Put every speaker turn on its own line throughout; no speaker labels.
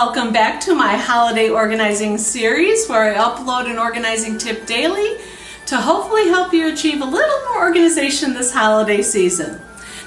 Welcome back to my holiday organizing series where I upload an organizing tip daily to hopefully help you achieve a little more organization this holiday season.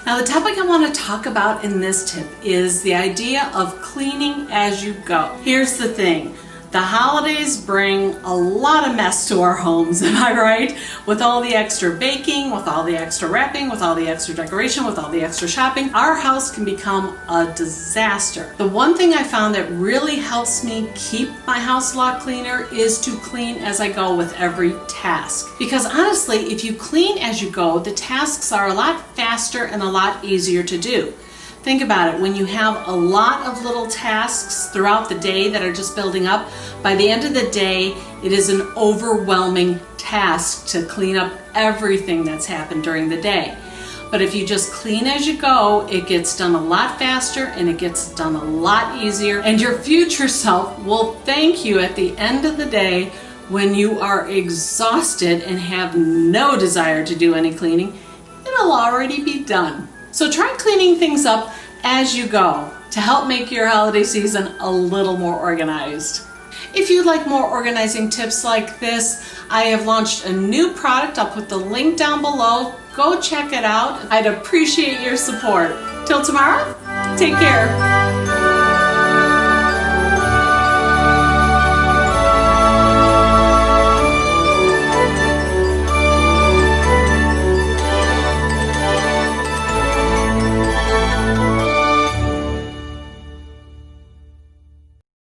Now the topic I want to talk about in this tip is the idea of cleaning as you go. Here's the thing. The holidays bring a lot of mess to our homes, am I right? With all the extra baking, with all the extra wrapping, with all the extra decoration, with all the extra shopping, our house can become a disaster. The one thing I found that really helps me keep my house a lot cleaner is to clean as I go with every task. Because honestly, if you clean as you go, the tasks are a lot faster and a lot easier to do. Think about it, when you have a lot of little tasks throughout the day that are just building up, by the end of the day, it is an overwhelming task to clean up everything that's happened during the day. But if you just clean as you go, it gets done a lot faster and it gets done a lot easier, and your future self will thank you at the end of the day when you are exhausted and have no desire to do any cleaning. It'll already be done. So try cleaning things up as you go to help make your holiday season a little more organized. If you'd like more organizing tips like this, I have launched a new product. I'll put the link down below. Go check it out. I'd appreciate your support. Till tomorrow, take care.